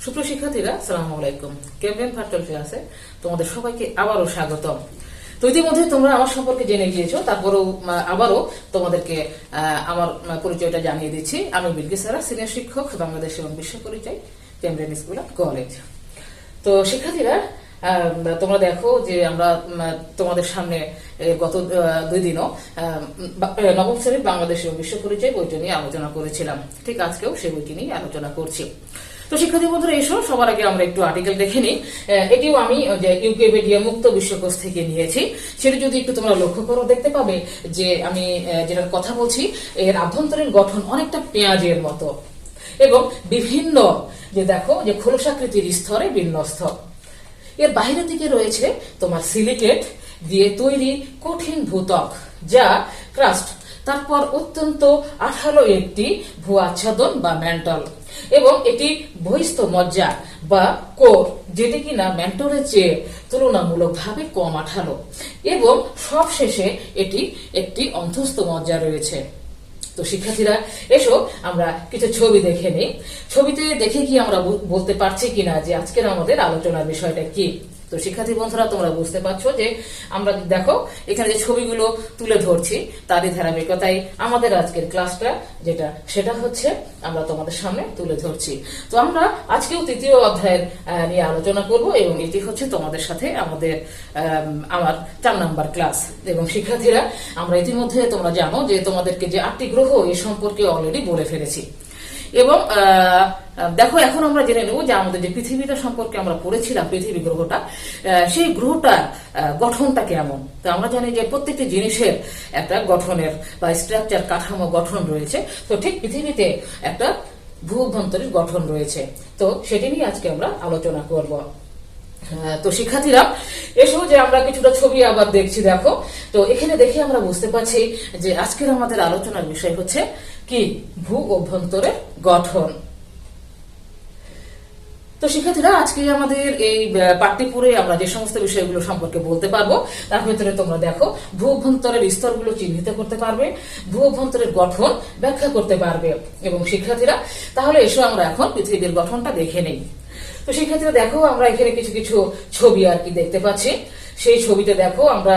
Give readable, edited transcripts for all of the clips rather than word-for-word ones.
সুপ্রিয় শিক্ষার্থীরা, আসসালামু আলাইকুম। কেমব্রিয়ান ভার্চুয়াল ক্লাসে তোমাদের সবাইকে আবারও স্বাগতম। তো ইতিমধ্যে তোমরা আমার সম্পর্কে জেনে গিয়েছো, তারপরেও আবারও তোমাদেরকে আমার পরিচয়টা জানিয়ে দিচ্ছি। আমি বিলকিস আরা, সিনিয়র শিক্ষক, বাংলাদেশ এবং বিশ্ব পরিচয়, কেমব্রিয়ান স্কুল অ্যান্ড কলেজ। তো শিক্ষার্থীরা, তোমরা দেখো যে আমরা তোমাদের সামনে গত 2 দিনও নবম শ্রেণীর বাংলাদেশ এবং বিশ্ব পরিচয় বইটি নিয়ে আলোচনা করেছিলাম। ঠিক আজকেও সেই বইটি নিয়ে আলোচনা করছি। তো শিক্ষার্থী বন্ধুরা, এসো সবার আগে আমরা একটু আর্টিকেল দেখে নিই। এটিও আমি যে ইউকেপিডিয়া মুক্ত বিশ্বকোষ থেকে নিয়েছি। সেটা যদি একটু তোমরা লক্ষ্য করো, দেখতে পাবে যে আমি যেটার কথা বলছি এর আভ্যন্তরীণ গঠন অনেকটা পেঁয়াজের মতো এবং বিভিন্ন যে দেখো যে খোলসাকৃতির স্তরে বিন্যস্ত। এর বাইরের দিকে রয়েছে তোমার সিলিকেট দিয়ে তৈরি কঠিন ভূত্বক, যা ক্রাস্ট, তারপর অত্যন্ত আঠালো একটি ভূ আচ্ছাদন বা ম্যান্টল, এবং এটি বহিস্থ মজ্জা বা কোর, যেটি কিনা ম্যান্টলের চেয়ে তুলনামূলকভাবে কম আঠালো, এবং সবশেষে এটি একটি অন্তস্থ মজ্জা রয়েছে। তো শিক্ষার্থীরা, এসো আমরা কিছু ছবি দেখে নিই। ছবিতে দেখে কি আমরা বলতে পারছি কিনা যে আজকের আমাদের আলোচনার বিষয়টা কি। তো শিক্ষার্থী বন্ধুরা, তোমরা বুঝতে পারছো যে আমরা দেখো এখানে যে ছবিগুলো তুলে ধরছি তারই ধারাবাহিকতায় আমাদের আজকের ক্লাসটা সেটা হচ্ছে আমরা তোমাদের সামনে তুলে ধরছি। তো আমরা আজকেও 3য় অধ্যায়ের নিয়ে আলোচনা করব, এবং এটি হচ্ছে তোমাদের সাথে আমার 4 নাম্বার ক্লাস। এবং শিক্ষার্থীরা, আমরা ইতিমধ্যে তোমরা জানো যে তোমাদেরকে যে 8টি গ্রহ এই সম্পর্কে অলরেডি বলে ফেলেছি। এবং দেখো, এখন আমরা জেনে নেব যে আমাদের যে পৃথিবীটা সম্পর্কে আমরা পড়েছিলাম, পৃথিবী গ্রহটা, সেই গ্রহটার গঠনটা কেমন। তো আমরা জানি যে প্রত্যেকটি জিনিসের একটা গঠনের বা স্ট্রাকচার, কাঠামো, গঠন রয়েছে। তো ঠিক পৃথিবীতে একটা ভূ অভ্যন্তরীণ গঠন রয়েছে। তো সেটি নিয়ে আজকে আমরা আলোচনা করব। তো শিক্ষার্থীরা, এসো যে আমরা কিছুটা ছবি আবার দেখছি। দেখো, তো এখানে দেখে আমরা বুঝতে পারছি যে আজকের আমাদের আলোচনার বিষয় হচ্ছে কি, ভূ অভ্যন্তরের গঠন। তো শিক্ষার্থীরা, আজকে আমাদের এই পাঠটি পড়ে আমরা যে সমস্ত বিষয়গুলো সম্পর্কে বলতে পারবো তার ভিতরে তোমরা দেখো ভূ অভ্যন্তরের স্তরগুলো চিহ্নিত করতে পারবে, ভূ অভ্যন্তরের গঠন ব্যাখ্যা করতে পারবে। এবং শিক্ষার্থীরা, তাহলে এসো আমরা এখন পৃথিবীর গঠনটা দেখে নেই। তো শিক্ষার্থীরা দেখো, আমরা এখানে কিছু কিছু ছবি আর কি দেখতে পাচ্ছি। সেই ছবিতে দেখো আমরা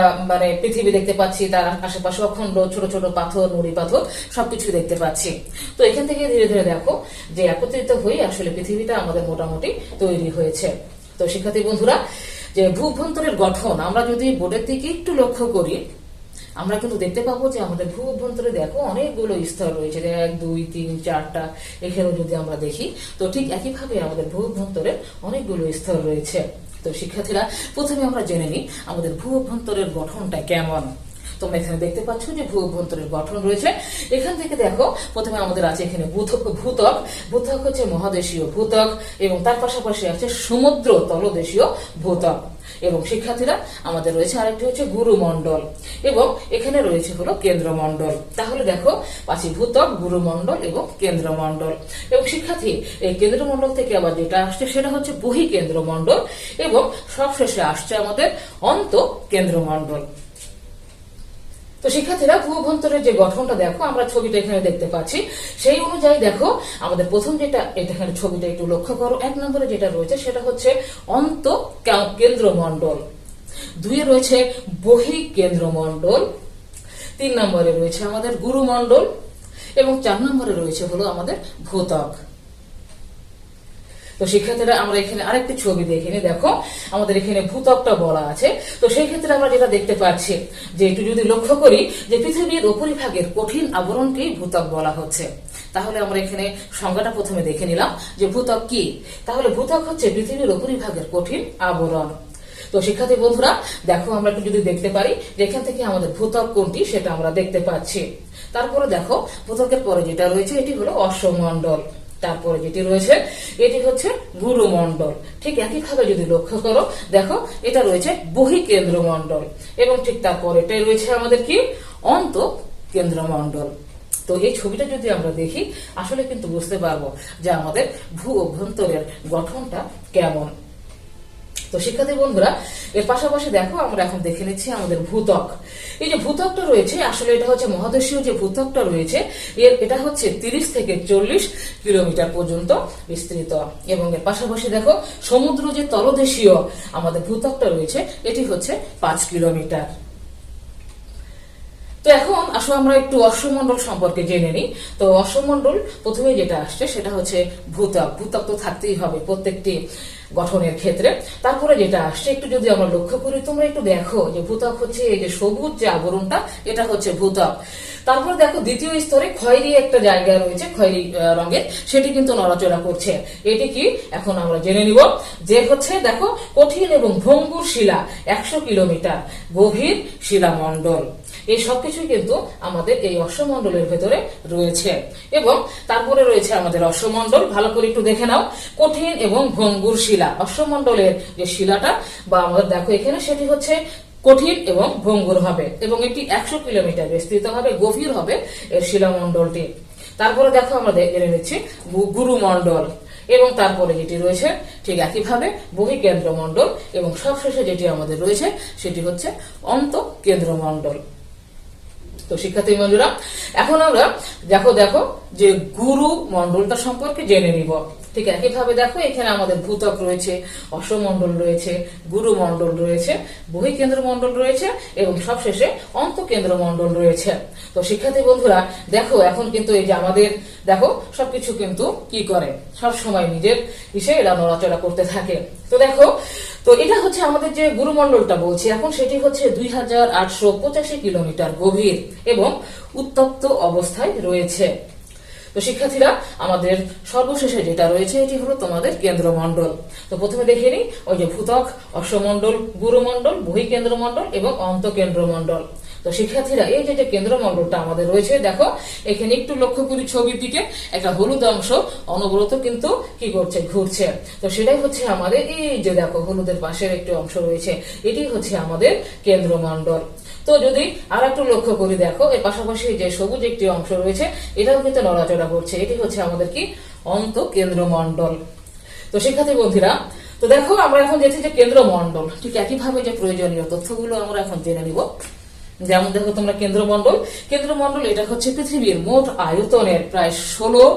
পৃথিবী দেখতে পাচ্ছি, তার আশেপাশে অখণ্ড ছোট ছোট পাথর, নুড়ি পাথর সবকিছু দেখতে পাচ্ছি। তো এখান থেকে ধীরে ধীরে দেখো যে একত্রিত হয়ে আসলে পৃথিবীটা আমাদের মোটামুটি তৈরি হয়েছে। তো শিক্ষার্থী বন্ধুরা, যে ভূঅভ্যন্তরের গঠন আমরা যদি বোর্ডের দিকে একটু লক্ষ্য করি, আমরা কিন্তু দেখতে পাবো যে আমাদের ভূ অভ্যন্তরে দেখো অনেকগুলো স্তর রয়েছে, 1 2 3 4টা। এখানেও যদি আমরা দেখি, তো ঠিক একইভাবে আমাদের ভূ অভ্যন্তরে অনেকগুলো স্তর রয়েছে। তো শিক্ষার্থীরা, প্রথমে আমরা জেনে নিই আমাদের ভূ অভ্যন্তরের গঠনটা কেমন। তোমরা এখানে দেখতে পাচ্ছ যে ভূ অভ্যন্তরের গঠন রয়েছে। এখান থেকে দেখো প্রথমে আমাদের আছে এখানে ভূত্বক। ভূত্বক হচ্ছে মহাদেশীয় ভূত্বক, এবং তার পাশাপাশি আছে সমুদ্র তলদেশীয় ভূত্বক। এবং শিক্ষার্থীরা, আমাদের রয়েছে আরেকটি হচ্ছে গুরুমণ্ডল, এবং এখানে রয়েছে হলো কেন্দ্রমণ্ডল। তাহলে দেখো পাচ্ছি ভূত্বক, গুরুমণ্ডল এবং কেন্দ্রমণ্ডল। এবং শিক্ষার্থী, এই কেন্দ্রমণ্ডল থেকে আবার যেটা আসছে সেটা হচ্ছে বহিঃকেন্দ্রমণ্ডল, এবং সবশেষে আসছে আমাদের অন্তঃকেন্দ্রমণ্ডল। তো শিক্ষার্থীরা, ভূ অভ্যন্তরের যে গঠনটা দেখো আমরা ছবিটা এখানে দেখতে পাচ্ছি, সেই অনুযায়ী দেখো আমাদের প্রথম যেটা এখানে ছবিটা একটু লক্ষ্য করো, 1 নম্বরে যেটা রয়েছে সেটা হচ্ছে অন্তঃকেন্দ্রমণ্ডল, 2 রয়েছে বহিঃকেন্দ্রমণ্ডল, 3 নম্বরে রয়েছে আমাদের গুরুমণ্ডল, এবং 4 নম্বরে রয়েছে হলো আমাদের ভূত্বক। তো শিক্ষার্থীরা, আমরা এখানে আরেকটি ছবি দেখে নিই। দেখো আমাদের এখানে ভূত্বকটা বলা আছে। তো সেই ক্ষেত্রে আমরা যেটা দেখতে পাচ্ছি যে একটু যদি লক্ষ্য করি যে পৃথিবীর উপরিভাগের কঠিন আবরণকেই ভূত্বক বলা হচ্ছে। তাহলে আমরা এখানে সংজ্ঞাটা প্রথমে দেখে নিলাম যে ভূত্বক কি। তাহলে ভূত্বক হচ্ছে পৃথিবীর উপরিভাগের কঠিন আবরণ। তো শিক্ষার্থী বন্ধুরা, দেখো আমরা একটু যদি দেখতে পারি যে এখান থেকে আমাদের ভূত্বক কোনটি সেটা আমরা দেখতে পাচ্ছি। তারপরে দেখো ভূত্বকের পরে যেটা রয়েছে এটি হলো অশ্বমণ্ডল, তারপরে যেটি রয়েছে এটি হচ্ছে গুরুমণ্ডল। ঠিক একইভাবে যদি লক্ষ্য করো, দেখো এটা রয়েছে বহিঃকেন্দ্রমণ্ডল, এবং ঠিক তারপরে এটাই রয়েছে আমাদের কি, অন্তঃকেন্দ্রমণ্ডল। তো এই ছবিটা যদি আমরা দেখি, আসলে কিন্তু বুঝতে পারবো যে আমাদের ভূ অভ্যন্তরের গঠনটা কেমন। তো তো শিক্ষার্থী বন্ধুরা, এর পাশাপাশি দেখো আমরা এখন দেখে নিচ্ছি আমাদের ভূত্বক। এই যে ভূত্বকটা রয়েছে, আসলে এটা হচ্ছে মহাদেশীয় যে ভূত্বকটা রয়েছে, এটা হচ্ছে 30 থেকে 40 কিলোমিটার পর্যন্ত বিস্তৃত। এবং এর পাশাপাশি দেখো সমুদ্র যে তলদেশীয় আমাদের ভূত্বকটা রয়েছে, এটি হচ্ছে 5 কিলোমিটার। তো এখন আসলে আমরা একটু অশ্বমণ্ডল সম্পর্কে জেনে নিই। তো অশ্বমণ্ডল প্রথমে যেটা আসছে সেটা হচ্ছে ভূত্বক। ভূত্বক তো থাকতেই হবে প্রত্যেকটি গঠনের ক্ষেত্রে। তারপরে যেটা আসছে একটু যদি আমরা লক্ষ্য করি, তোমরা একটু দেখো যে ভূত্বক হচ্ছে এই যে সবুজ যে আবরণটা, এটা হচ্ছে ভূত্বক। তারপরে দেখো দ্বিতীয় স্তরে খয়েরি একটা জায়গা রয়েছে, খয়েরি রঙের, সেটি কিন্তু নড়াচড়া করছে। এটি কি এখন আমরা জেনে নিব, যে হচ্ছে দেখো কঠিন এবং ভঙ্গুর শিলা, 100 কিলোমিটার গভীর শিলামণ্ডল। এই সবকিছুই কিন্তু আমাদের এই অশ্বমণ্ডলের ভেতরে রয়েছে। এবং তারপরে রয়েছে আমাদের অশ্বমণ্ডল, ভালো করে একটু দেখে নাও, কঠিন এবং ভঙ্গুর শিলা। অশ্বমণ্ডলের যে শিলাটা বা আমাদের দেখো এখানে, সেটি হচ্ছে কঠিন এবং ভঙ্গুর হবে এবং এটি 100 কিলোমিটার বিস্তৃত হবে, গভীর হবে এর শিলামণ্ডলটি। তারপরে দেখো আমরা জেনে নিচ্ছি গুরুমণ্ডল, এবং তারপরে যেটি রয়েছে ঠিক একইভাবে বহিঃকেন্দ্রমণ্ডল, এবং সবশেষে যেটি আমাদের রয়েছে সেটি হচ্ছে অন্তঃকেন্দ্রমণ্ডল। তো শিক্ষার্থী বন্ধুরা, এখন আমরা দেখো যে গুরু মণ্ডলটা সম্পর্কে জেনে নিব। ঠিক একইভাবে দেখো এখানে আমাদের ভূত্বক রয়েছে, অশ্বমণ্ডল রয়েছে, গুরুমণ্ডল রয়েছে, বহিঃকেন্দ্রমণ্ডল রয়েছে এবং সবশেষে অন্তঃকেন্দ্রমণ্ডল রয়েছে। তো শিক্ষার্থী বন্ধুরা দেখো, এখন কিন্তু এই যে আমাদের দেখো সবকিছু কিন্তু কি করে, সব সময় নিজের হিসেবে এরা নড়াচড়া করতে থাকে। তো দেখো, তো এটা হচ্ছে আমাদের যে গুরুমণ্ডলটা বলছি এখন, সেটি হচ্ছে 2885 কিলোমিটার গভীর এবং উত্তপ্ত অবস্থায় রয়েছে। তো শিক্ষার্থীরা, আমাদের সর্বশেষে যেটা রয়েছে এটি হলো তোমাদের কেন্দ্রমণ্ডল। তো প্রথমে দেখে নিই ওই যে ভূত্বক, অশ্বমণ্ডল, গুরুমণ্ডল, বহিঃকেন্দ্রমণ্ডল এবং অন্তঃকেন্দ্রমণ্ডল। তো শিক্ষার্থীরা, এই যে কেন্দ্রমণ্ডলটা আমাদের রয়েছে, দেখো এখানে একটু লক্ষ্য করি ছবির দিকে, একটা হলুদ অংশ অনবরত কিন্তু কি করছে, ঘুরছে। তো সেটাই হচ্ছে আমাদের এই যে দেখো হলুদের পাশের একটি অংশ রয়েছে, এটি হচ্ছে আমাদের কেন্দ্রমণ্ডল। তো যদি আর একটু লক্ষ্য করি, দেখো এর পাশাপাশি যে সবুজ একটি অংশ রয়েছে, এটাও কিন্তু নড়াচড়া করছে, এটি হচ্ছে আমাদের কি অন্তঃকেন্দ্রমণ্ডল। তো শিক্ষার্থী বন্ধুরা, তো দেখো আমরা এখন যেটি যে কেন্দ্রমণ্ডল, ঠিক একইভাবে যে প্রয়োজনীয় তথ্যগুলো আমরা এখন জেনে নিব। যেমন দেখো তোমরা কেন্দ্রমণ্ডল এটা হচ্ছে পৃথিবীর মোট আয়তনের প্রায় 16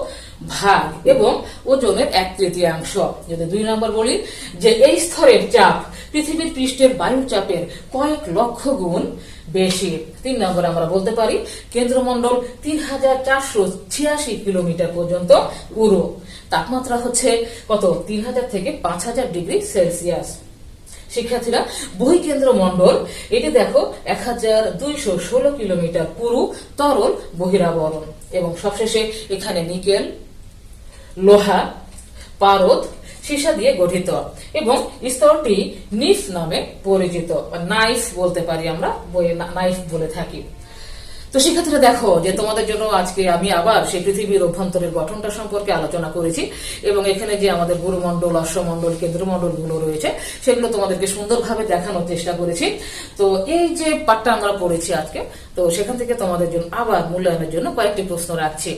ভাগ এবং ওজনের 1/3। যদি 2 নম্বর বলি, যে এই স্তরের চাপ পৃথিবীর পৃষ্ঠের বায়ুর চাপের কয়েক লক্ষ গুণ বেশি। 3 নম্বর আমরা বলতে পারি কেন্দ্রমণ্ডল 3486 কিলোমিটার পর্যন্ত পুরো। তাপমাত্রা হচ্ছে কত, 3000 থেকে 5000 ডিগ্রি সেলসিয়াস। শিক্ষার্থীরা, বহিঃকেন্দ্রমণ্ডল এটি দেখো 1216 কিলোমিটার পুরু তরল বহিরাবরণ, এবং সবশেষে এখানে নিকেল, লোহা, পারদ, সীসা দিয়ে গঠিত, এবং স্তরটি নিফ নামে পরিচিত, নাইফ বলতে পারি আমরা, বইয়ে নাইফ বলে থাকি। তো শিক্ষার্থীরা দেখো, যে তোমাদের জন্য আজকে আমি আবার সেই পৃথিবীর অভ্যন্তরের গঠনটা সম্পর্কে আলোচনা করেছি, এবং এখানে যে আমাদের গুরুমণ্ডল, অশ্বমণ্ডল, কেন্দ্রমণ্ডল গুলো রয়েছে সেগুলো তোমাদেরকে সুন্দরভাবে দেখানোর চেষ্টা করেছি। তো এই যে পাঠটা আমরা পড়েছি আজকে, তো সেখান থেকে তোমাদের জন্য আবার মূল্যায়নের জন্য কয়েকটি প্রশ্ন রাখছি,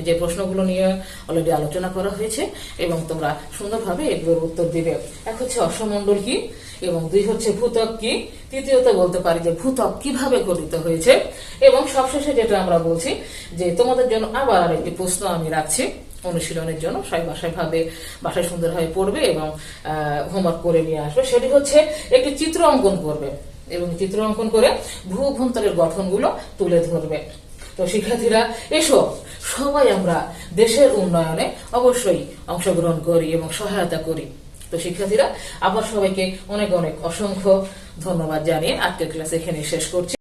যে প্রশ্নগুলো নিয়ে অলরেডি আলোচনা করা হয়েছে, এবং তোমরা সুন্দরভাবে এগুলোর উত্তর দিবে। এক হচ্ছে অশ্বমণ্ডল কি, এবং 2 হচ্ছে ভূত্বক কি, তৃতীয়ত বলতে পারি যে ভূত্বক কিভাবে গঠিত হয়েছে, এবং সবশেষে যেটা আমরা বলছি যে তোমাদের জন্য আবার আরেকটি প্রশ্ন আমি রাখছি অনুশীলনের জন্য। সবাই বাসায় সুন্দরভাবে পড়বে এবং হোমওয়ার্ক করে নিয়ে আসবে। সেটি হচ্ছে একটি চিত্র অঙ্কন করবে, এবং চিত্র অঙ্কন করে ভূ অভ্যন্তরের গঠনগুলো তুলে ধরবে। তো শিক্ষার্থীরা, এসো সবাই আমরা দেশের উন্নয়নে অবশ্যই অংশগ্রহণ করি এবং সহায়তা করি। তো শিক্ষার্থীরা, আবার সবাইকে অনেক অসংখ্য ধন্যবাদ জানিয়ে আজকের ক্লাস এখানে শেষ করছি।